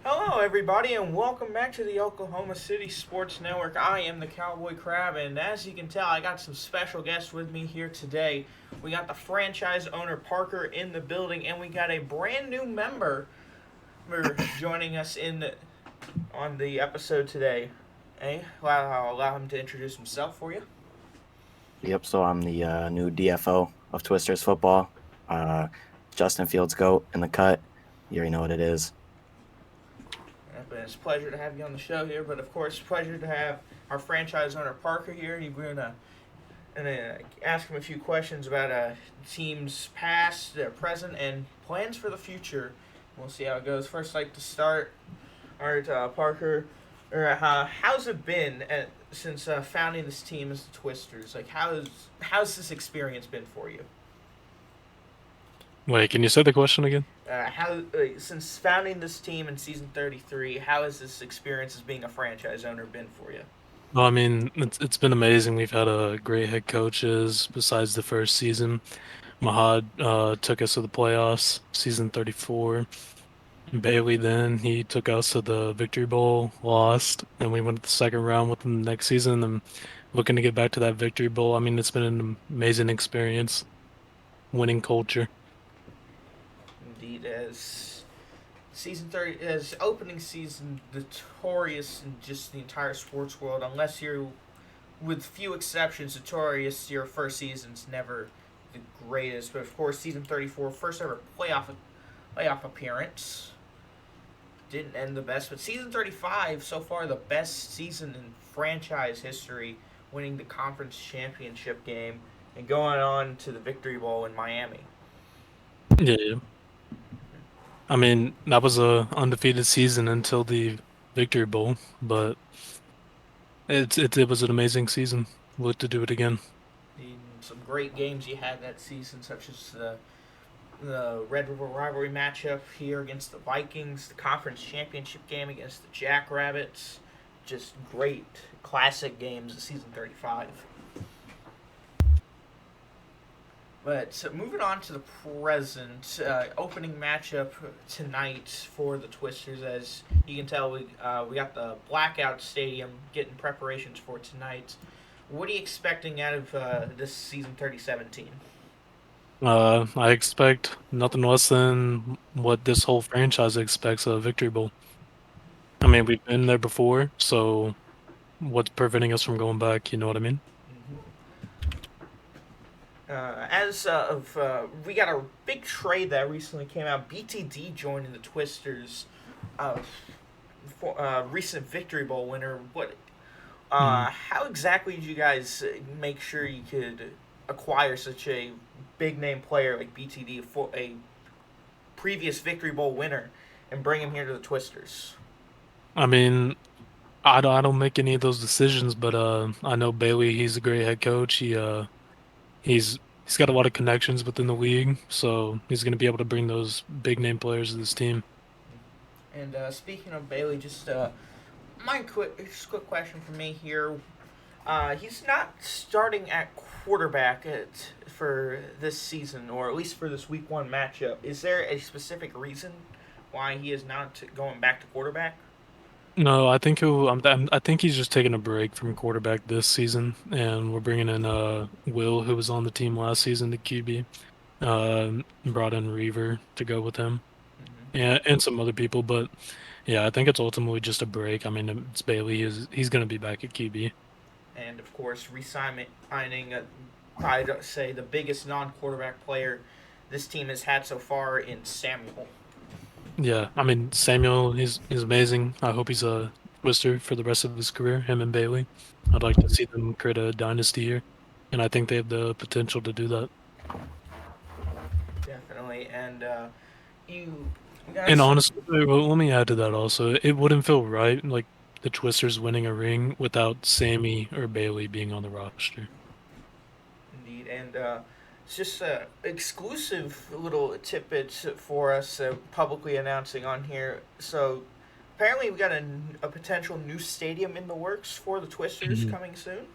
Hello, everybody, and welcome back to the Oklahoma City Sports Network. I am the Cowboy Crab, and as you can tell, I got some special guests with me here today. We got the franchise owner Parker in the building, and we got a brand new member joining us on the episode today. Hey, well, I'll allow him to introduce himself for you. Yep, so I'm the new DFO of Twisters football. Uh, Justin Fields GOAT in the cut. You already know what it is. It's a pleasure to have you on the show here, but of course, pleasure to have our franchise owner Parker here. We're gonna ask him a few questions about teams past, present, and plans for the future. We'll see how it goes. First, I'd like to start. All right, Parker. How's it been since founding this team as the Twisters? Like, how's this experience been for you? Wait, can you say the question again? Since founding this team in season 33, how has this experience as being a franchise owner been for you? Well, I mean, it's been amazing. We've had great head coaches besides the first season. Mahad took us to the playoffs, season 34. Bailey then he took us to the Victory Bowl, lost, and we went to the second round with them next season. And looking to get back to that Victory Bowl. I mean, it's been an amazing experience, winning culture. Indeed, as season 30 as opening season notorious in just the entire sports world, unless you're, with few exceptions, notorious your first season's never the greatest. But of course, season 34, first ever playoff appearance, didn't end the best. But season 35, so far the best season in franchise history, winning the conference championship game and going on to the Victory Bowl in Miami. Yeah. I mean, that was a undefeated season until the Victory Bowl, but it was an amazing season. Look to do it again. Some great games you had that season, such as the Red River rivalry matchup here against the Vikings, the conference championship game against the Jackrabbits. Just great classic games of season 35. But moving on to the present, opening matchup tonight for the Twisters. As you can tell, we got the blackout stadium getting preparations for tonight. What are you expecting out of this season 3017? I expect nothing less than what this whole franchise expects of Victory Bowl. I mean, we've been there before, so what's preventing us from going back? You know what I mean? As of We got a big trade that recently came out. BTD joining the Twisters, uh, recent Victory Bowl winner. Mhm. How exactly did you guys make sure you could acquire such a big name player like BTD, for a previous Victory Bowl winner, and bring him here to the Twisters? I mean, I don't make any of those decisions, but I know Bailey. He's a great head coach. He's he's got a lot of connections within the league, so he's going to be able to bring those big name players to this team. And speaking of Bailey, just quick question for me here. He's not starting at quarterback for this season, or at least for this week one matchup. Is there a specific reason why he is not going back to quarterback? No, I think he's just taking a break from quarterback this season, and we're bringing in Will, who was on the team last season, to QB. Brought in Reaver to go with him, Mm-hmm. and some other people, but yeah, I think it's ultimately just a break. I mean, it's Bailey. He's going to be back at QB. And of course, re-signing, I'd say the biggest non-quarterback player this team has had so far in Samuel. Yeah, I mean Samuel, he's amazing. I hope he's a Twister for the rest of his career. Him and Bailey. I'd like to see them create a dynasty here, and I think they have the potential to do that. Definitely, and you, you And guys. honestly, well, let me add to that also. It wouldn't feel right, like the Twisters winning a ring without Sammy or Bailey being on the roster. Indeed, and it's just exclusive little tidbits for us publicly announcing on here. So apparently, we got a potential new stadium in the works for the Twisters hmm coming soon.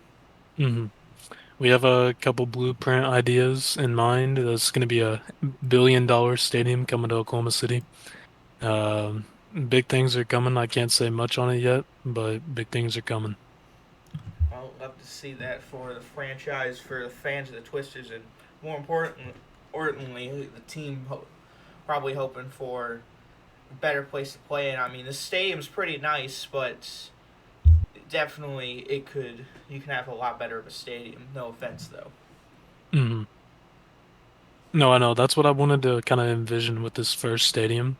hmm We have a couple blueprint ideas in mind. There's going to be a $1 billion stadium coming to Oklahoma City. big things are coming. I can't say much on it yet, but big things are coming. I'll love to see that for the franchise, for the fans of the Twisters, and more importantly, the team probably hoping for a better place to play. And I mean, the stadium's pretty nice, but definitely you can have a lot better of a stadium. No offense though. Hmm. No, I know. That's what I wanted to kind of envision with this first stadium.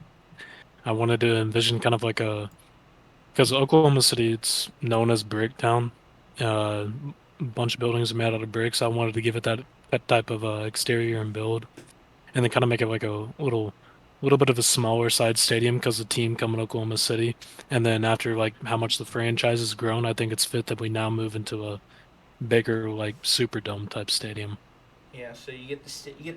I wanted to envision kind of like because Oklahoma City, it's known as Brick Town. A bunch of buildings are made out of bricks. I wanted to give it that type of exterior and build, and then kind of make it like a little bit of a smaller side stadium because the team coming to Oklahoma City. And then after like how much the franchise has grown, I think it's fit that we now move into a bigger like Superdome type stadium. Yeah, so you get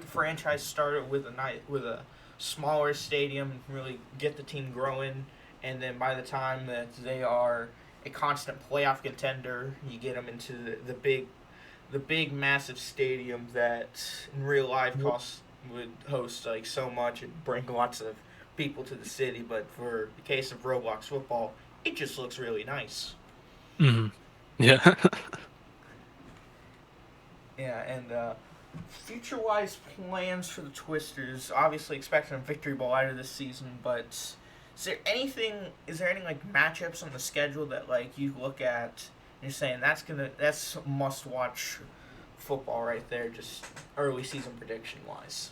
the franchise started with with a smaller stadium, really get the team growing, and then by the time that they are a constant playoff contender, you get them into the big massive stadium that in real life Yep. costs would host like so much and bring lots of people to the city. But for the case of Roblox football, it just looks really nice. Hmm. Yeah. Yeah, and future wise plans for the Twisters. Obviously, expecting a victory ball out of this season, but is there any like matchups on the schedule that like you look at and you're saying that's must watch football right there, just early season prediction wise.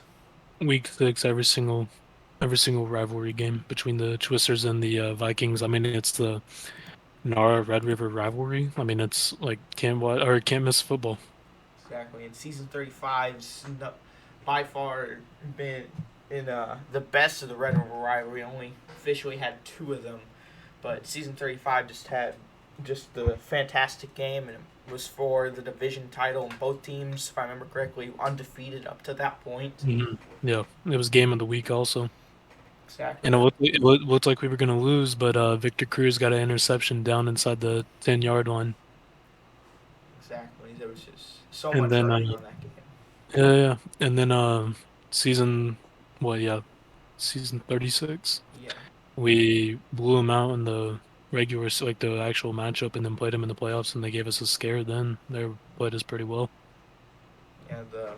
Week 6, every single rivalry game between the Twisters and the Vikings. I mean, it's the Nara Red River rivalry. I mean, it's like can't miss football. Exactly, and season 35's by far been in the best of the Red River rivalry. Only officially had two of them, but season 35 just had just the fantastic game, and it was for the division title. And both teams, if I remember correctly, undefeated up to that point. Hmm. Yeah, it was game of the week also, Exactly, and it looked like we were gonna lose, but Victor Cruz got an interception down inside the 10-yard line, exactly. There was just so and much then riding on that game. yeah, yeah, and then season what? Yeah, season 36. Yeah, We blew them out in the like the actual matchup, and then played them in the playoffs, and they gave us a scare. Then they played us pretty well. yeah. The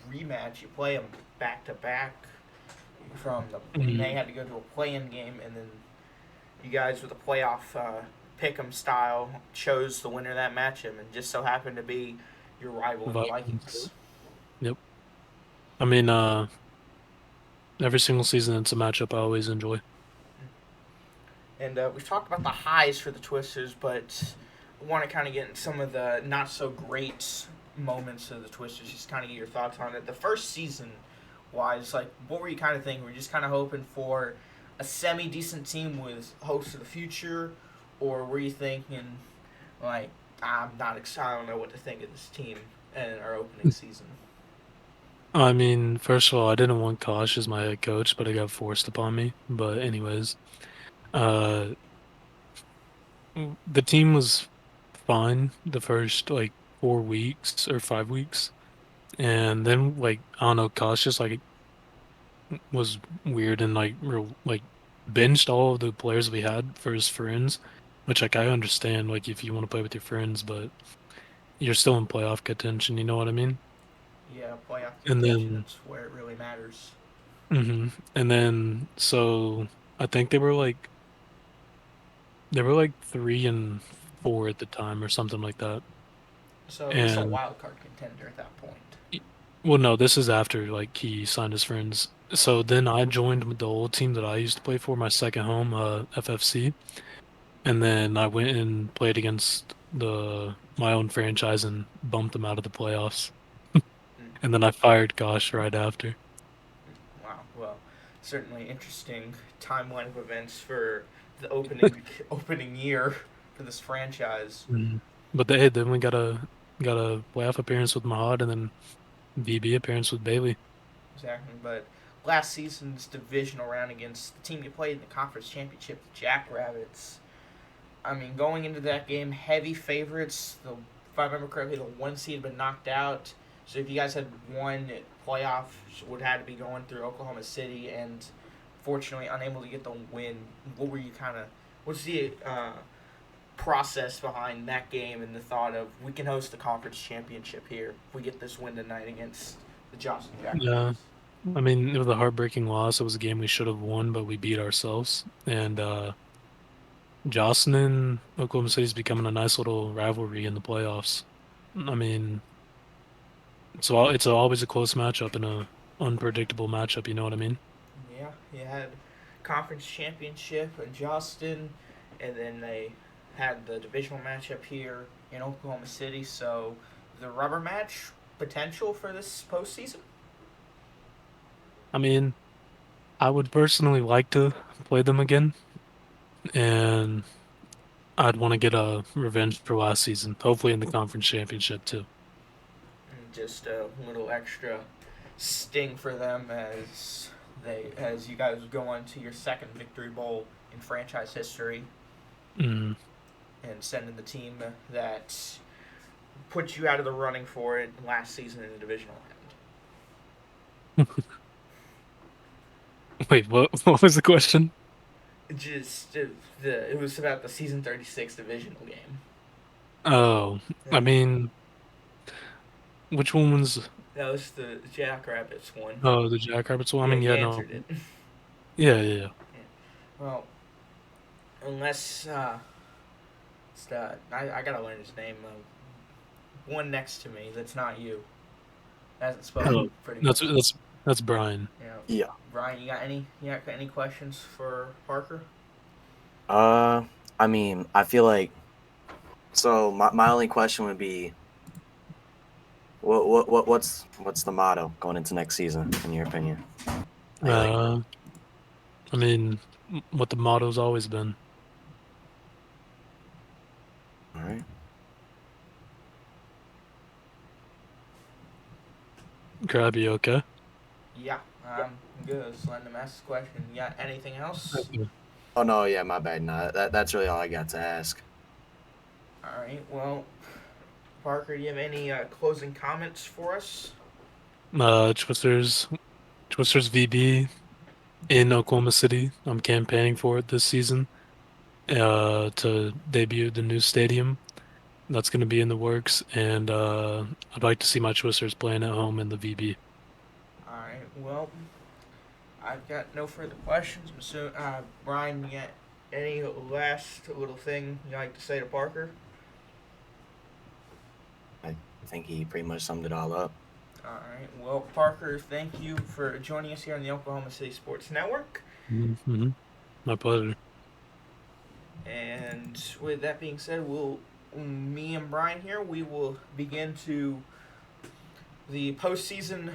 rematch, you play them back to back and they Mhm. had to go to a play-in game, and then you guys with a playoff pick'em style chose the winner of that matchup, and just so happened to be your rival in the Vikings. Vikings. Yep. I mean, every single season it's a matchup I always enjoy. And we've talked about the highs for the Twisters, but I want to kind of get into some of the not so great moments of the Twisters. Just kind of get your thoughts on it. The first season wise, like what were you kind of thinking? Were you just kind of hoping for a semi decent team with hopes of the future, or were you thinking like I'm not excited. I don't know what to think of this team in our opening season. I mean, first of all, I didn't want Kosh as my head coach, but it got forced upon me. But anyways, uh, the team was fine the first like 4 weeks or 5 weeks, and then like I don't know, Kosh just like was weird and like real like benched all of the players we had for his friends, which like I understand like if you want to play with your friends, but you're still in playoff contention, you know what I mean? Yeah, playoff And contention. then That's where it really matters. and then so I think they were like 3-4 at the time or something like that. So at least a And wild card contender at that point. y- well, no, this is after like he signed his friends. So then I joined with the old team that I used to play for, my second home, FFC. And then I went and played against the my own franchise and bumped them out of the playoffs. Mm. And then I fired Gosh right after. Wow. Well, certainly interesting timeline of events for the opening year for this franchise. Mhm. But then we got a playoff appearance with Mahad and then VB appearance with Bailey. Exactly. But last season's divisional round against the team you played in the conference championship, the Jackrabbits. I mean, going into that game, heavy favorites. If I remember correctly, the one seed had been knocked out. So if you guys had won, playoff would have to be going through Oklahoma City, and unfortunately unable to get the win. What's the process behind that game and the thought of we can host the conference championship here if we get this win tonight against the Johnson Yeah. Jackrabbits? I mean, it was a heartbreaking loss. It was a game we should have won, but we beat ourselves. And Jocelyn, Oklahoma City's becoming a nice little rivalry in the playoffs. I mean, it's always a close matchup and a unpredictable matchup. You know what I mean? Yeah, you had conference championship in Justin, and then they had the divisional matchup here in Oklahoma City. So the rubber match potential for this postseason. I mean, I would personally like to play them again, and I'd want to get a revenge for last season. Hopefully in the conference championship too. And just a little extra sting for them as you guys go on to your second victory bowl in franchise history, Mm. and sending the team that put you out of the running for it last season in the divisional round. Wait, what was the question? It was about the season 36 divisional game. Oh, I mean, which one was? That was the Jackrabbits one. Oh, the Jackrabbits one. I Yeah, mean, you yeah, no, answered it. yeah. Well, unless I gotta learn his name. One next to me that's not you. Hasn't spoken Oh, pretty much. that's Brian. Yeah. Brian, you got any questions for Parker? I mean, I feel like so. My only question would be, what's the motto going into next season, in your opinion? I mean, what the motto's always been. All right. Krabby, okay? Yeah, I'm good. Just letting him ask the question. You got anything else? Oh no, yeah, my bad. No, that's really all I got to ask. All right. Well, Parker, do you have any closing comments for us? Twisters VB in Oklahoma City. I'm campaigning for it this season. To debut the new stadium. That's going to be in the works, and I'd like to see my Twisters playing at home in the VB. All right. Well, I've got no further questions. So, Brian, you got any last little thing you like to say to Parker? I think he pretty much summed it all up. All right. Well, Parker, thank you for joining us here on the Oklahoma City Sports Network. Mm-hmm. My pleasure. And with that being said, me and Brian here, we will begin to the postseason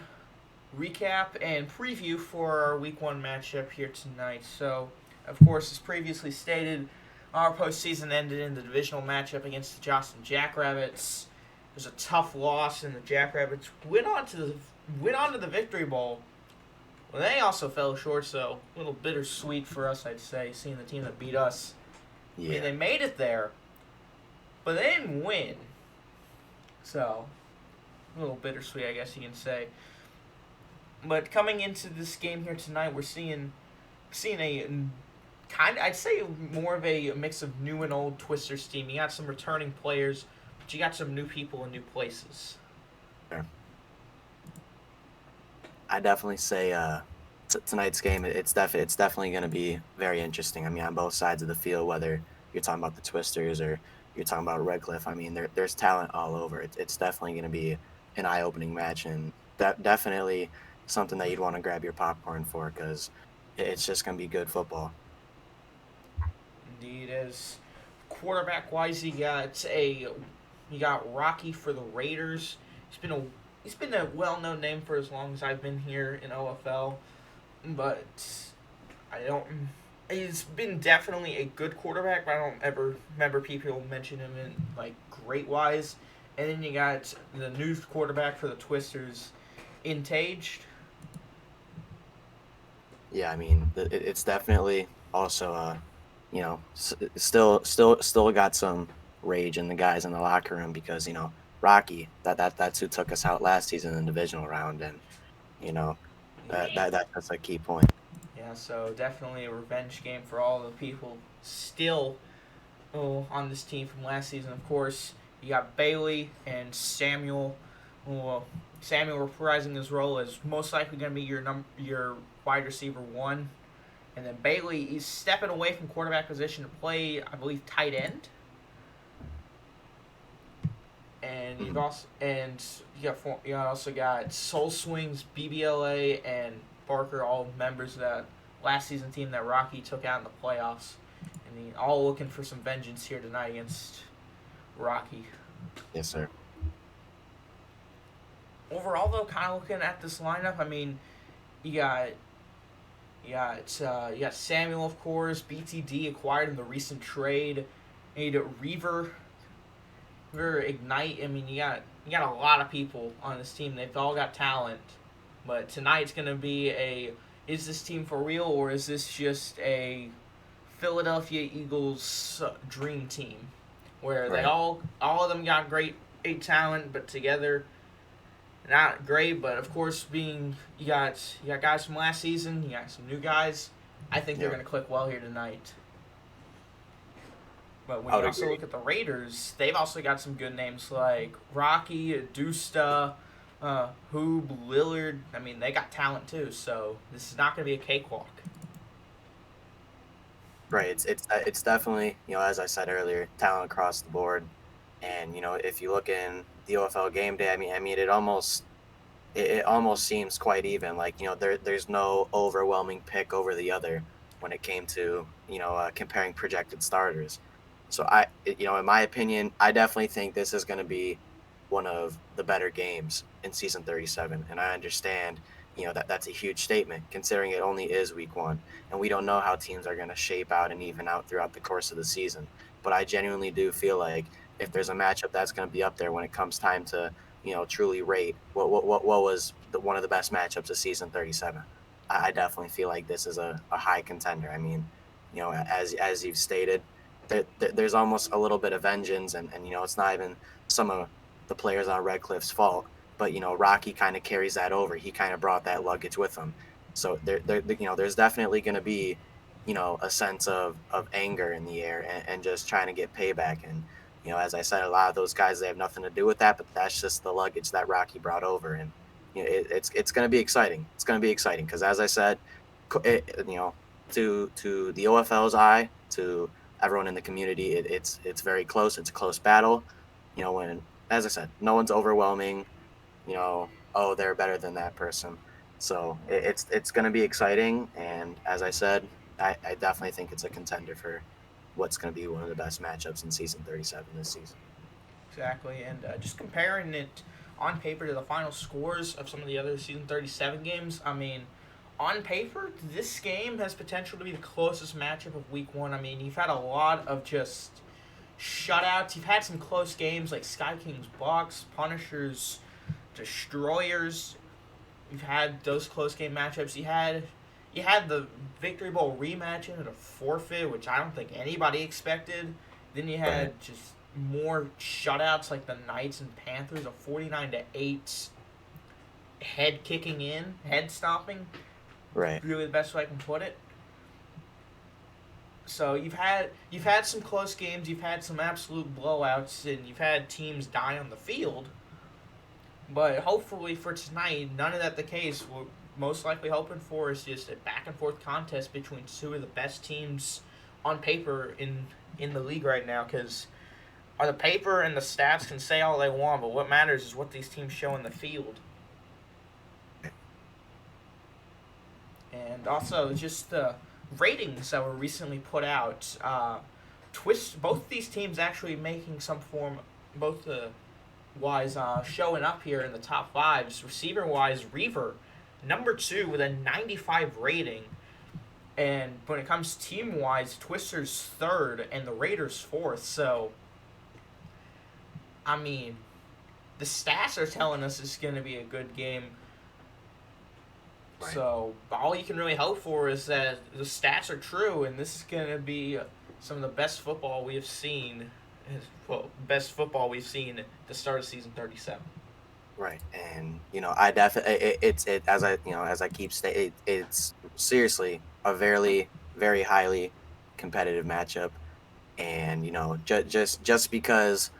recap and preview for our Week 1 matchup here tonight. So, of course, as previously stated, our postseason ended in the divisional matchup against the Johnson Jackrabbits. It was a tough loss, and the Jackrabbits went on to the Victory Bowl. Well, they also fell short, so a little bittersweet for us, I'd say, seeing the team that beat us. Yeah. I mean, they made it there, but they didn't win. So, a little bittersweet, I guess you can say. But coming into this game here tonight, we're seeing a I'd say more of a mix of new and old Twisters team. You got some returning players, but you got some new people in new places. Sure. I definitely say tonight's game, it's definitely going to be very interesting. I mean, on both sides of the field, whether you're talking about the Twisters or you're talking about Redcliff, I mean, there's talent all over. It's definitely going to be an eye-opening match, and definitely something that you'd want to grab your popcorn for, because it's just going to be good football. Indeed, as quarterback-wise, you got Rocky for the Raiders. He's been a well-known name for as long as I've been here in OFL, but he's been definitely a good quarterback, but I don't ever remember people mention him in like great-wise. And then you got the new quarterback for the Twisters, Intaged. Yeah, I mean, it's definitely also still got some rage in the guys in the locker room, because Rocky, that's who took us out last season in the divisional round, and that's a key point. Yeah, so definitely a revenge game for all the people still on this team from last season. Of course, you got Bailey and Samuel. Well, Samuel reprising his role as most likely going to be your wide receiver one, and then Bailey is stepping away from quarterback position to play, I believe, tight end. And you've you also got Soul Swings, BBLA, and Barker, all members of that last season team that Rocky took out in the playoffs, and all looking for some vengeance here tonight against Rocky. Yes, sir. Overall, though, kind of looking at this lineup, I mean, you got Samuel, of course, BTD acquired in the recent trade. You need Reaver, Ignite. I mean, you got a lot of people on this team. They've all got talent, but tonight's gonna be is this team for real, or is this just a Philadelphia Eagles dream team where they all of them got great talent, but together not great. But of course, you got guys from last season, you got some new guys. I think they're gonna click well here tonight. But when you also look at the Raiders, they've also got some good names like Rocky, Dusta, Hoob, Lillard. I mean, they got talent too, so this is not going to be a cakewalk. Right. It's definitely, as I said earlier, talent across the board. And if you look in the OFL game day, I mean, it almost seems quite even. Like there's no overwhelming pick over the other when it came to comparing projected starters. So in my opinion, I definitely think this is going to be one of the better games in season 37. And I understand, that's a huge statement considering it only is week 1 and we don't know how teams are going to shape out and even out throughout the course of the season. But I genuinely do feel like if there's a matchup that's going to be up there when it comes time to, truly rate what was one of the best matchups of season 37, I definitely feel like this is a high contender. I mean, as you've stated, there's almost a little bit of vengeance, and it's not even some of the players on Redcliff's fault, but Rocky kind of carries that over. He kind of brought that luggage with him, so there's definitely going to be a sense of anger in the air and just trying to get payback. And as I said, a lot of those guys, they have nothing to do with that, but that's just the luggage that Rocky brought over. And it's going to be exciting. It's going to be exciting because, as I said, to the OFL's eye, to everyone in the community, it's very close. It's a close battle. When, as I said, no one's overwhelming. Oh, they're better than that person. So it's going to be exciting. And as I said, I definitely think it's a contender for what's going to be one of the best matchups in season 37 this season. Exactly, and just comparing it on paper to the final scores of some of the other season 37 games, I mean, on paper, this game has potential to be the closest matchup of week 1. I mean, you've had a lot of just shutouts. You've had some close games like Sky Kings Bucks, Punishers, Destroyers. You've had those close game matchups. You had the Victory Bowl rematch and a forfeit, which I don't think anybody expected. Then you had just more shutouts like the Knights and Panthers, a 49-8 head stomping. Right. Really the best way I can put it. So you've had some close games, you've had some absolute blowouts, and you've had teams die on the field. But hopefully for tonight, none of that the case. We're most likely hoping for is just a back and forth contest between two of the best teams on paper in the league right now. Because on the paper and the stats can say all they want, but what matters is what these teams show in the field. And also just the ratings that were recently put out. Both these teams actually making some form, showing up here in the top 5s. Receiver wise, Reaver, number 2 with a 95 rating. And when it comes team wise, Twister's 3rd and the Raiders 4th. So, I mean, the stats are telling us it's going to be a good game. Right. So all you can really hope for is that the stats are true, and this is going to be some of the best football we have seen. Best football we've seen at the start of season 37. Right, and I definitely as I keep saying, it's seriously a very, very highly competitive matchup. And just because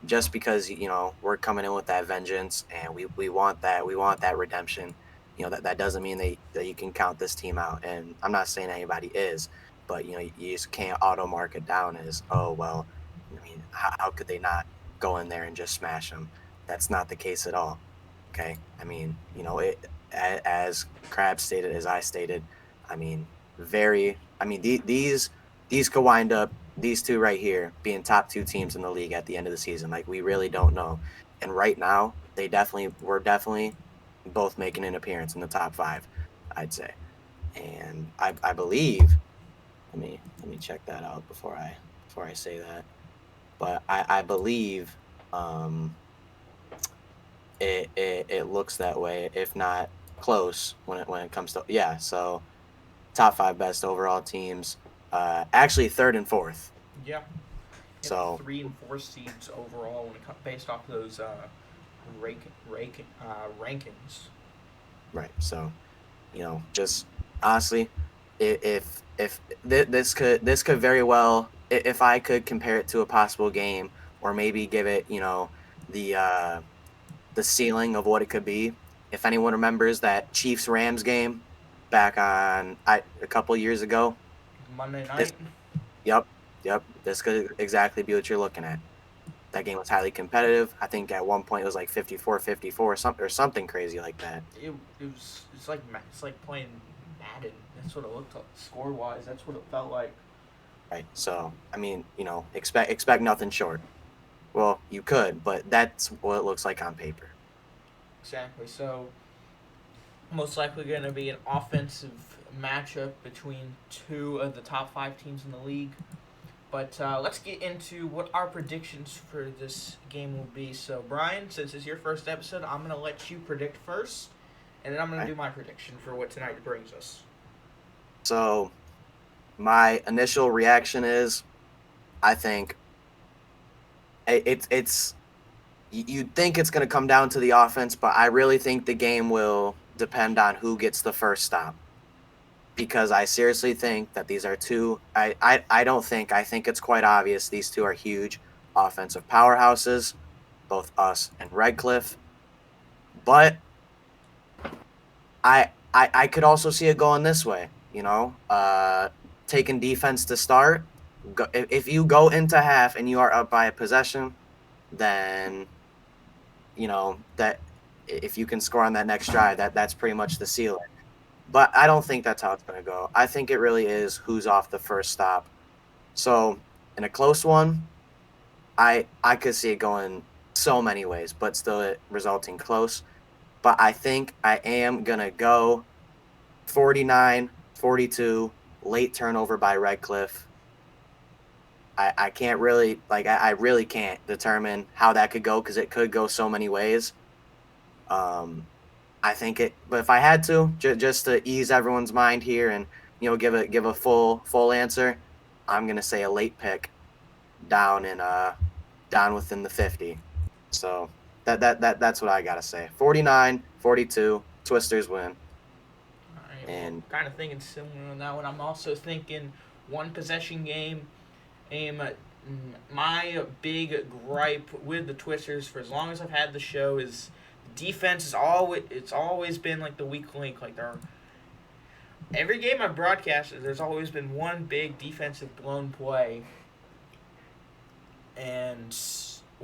we're coming in with that vengeance and we want that redemption. That doesn't mean that you can count this team out. And I'm not saying anybody is, but you just can't auto mark it down as, oh well. I mean, how could they not go in there and just smash them? That's not the case at all. Okay, I mean, as Crab stated, as I stated, I mean, these could wind up, these two right here, being top two teams in the league at the end of the season. Like, we really don't know. And right now, we're definitely both making an appearance in the top five, I'd say. And I believe, let me check that out before I say that. But I believe it looks that way, if not close, when it comes to, yeah. So top five best overall teams, actually third and fourth. Yeah. So 3 and 4 seeds overall based off those rankings. right. So just honestly, if this could very well, if I could compare it to a possible game, or maybe give it the the ceiling of what it could be. If anyone remembers that Chiefs Rams game back on a couple years ago, Monday night. this yep this could exactly be what you're looking at. That game was highly competitive. I think at one point it was like 54-54 or something crazy like that. It's like playing Madden. That's what it looked like score wise. That's what it felt like. Right. So I mean, expect nothing short. Well, you could, but that's what it looks like on paper. Exactly. So most likely going to be an offensive matchup between two of the top 5 teams in the league. But let's get into what our predictions for this game will be. So, Brian, since it's your first episode, I'm going to let you predict first, and then I'm going to do my prediction for what tonight brings us. So, my initial reaction is, I think it's you'd think it's going to come down to the offense, but I really think the game will depend on who gets the first stop. Because I seriously think that these are two. I think it's quite obvious these two are huge offensive powerhouses, both us and Redcliff. But I could also see it going this way. Taking defense to start. If you go into half and you are up by a possession, then that if you can score on that next drive, that's pretty much the ceiling. But I don't think that's how it's going to go. I think it really is who's off the first stop. So in a close one, I could see it going so many ways, but still it resulting close. But I think I am going to go 49-42, late turnover by Redcliff. I can't really, I really can't determine how that could go because it could go so many ways. I think but if I had to, just to ease everyone's mind here and give a full answer, I'm gonna say a late pick down within the 50. So that's what I gotta say. 49-42, Twisters win. Alright, And kind of thinking similar on that one. I'm also thinking one possession game. My big gripe with the Twisters for as long as I've had the show is defense is always been like the weak link. Like every game I've broadcasted, there's always been one big defensive blown play. And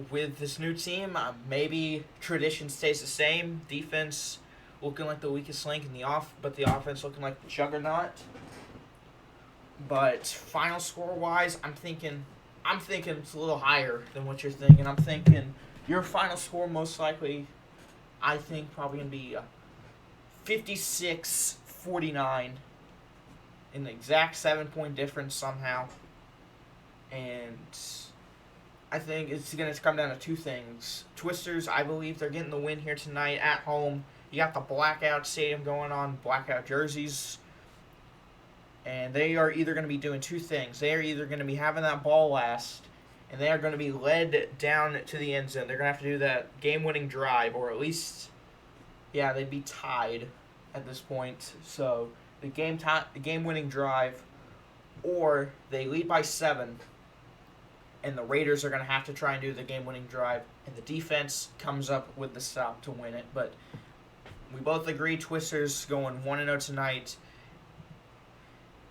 with this new team, maybe tradition stays the same. Defense looking like the weakest link in but the offense looking like the juggernaut. But final score wise, I'm thinking it's a little higher than what you're thinking. I'm thinking your final score most likely, I think, probably going to be 56-49 in the exact 7-point difference somehow. And I think it's going to come down to two things. Twisters, I believe they're getting the win here tonight at home. You got the blackout stadium going on, blackout jerseys. And they are either going to be doing two things. They are either going to be having that ball last, and they are going to be led down to the end zone. They're going to have to do that game-winning drive, or at least, they'd be tied at this point. So the game-winning drive, or they lead by 7, and the Raiders are going to have to try and do the game-winning drive, and the defense comes up with the stop to win it. But we both agree Twisters going 1-0 tonight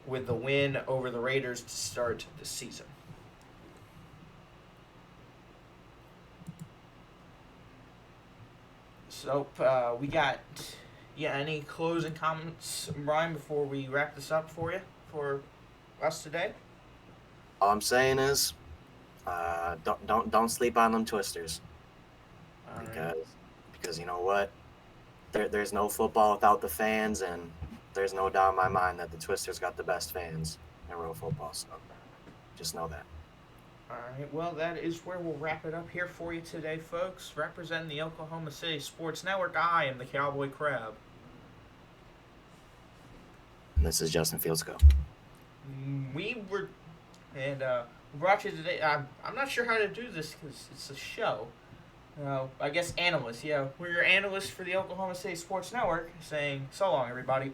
with the win over the Raiders to start the season. So we got any closing comments, Brian, before we wrap this up for us today? All I'm saying is, don't sleep on them Twisters, All right. because you know what, there's no football without the fans, and there's no doubt in my mind that the Twisters got the best fans in real football. So just know that. All right, well, that is where we'll wrap it up here for you today, folks. Representing the Oklahoma City Sports Network, I am the Cowboy Crab. And this is Justin Fields Go. We brought you today. I'm not sure how to do this because it's a show. I guess analysts. Yeah, we're your analysts for the Oklahoma City Sports Network saying so long, everybody.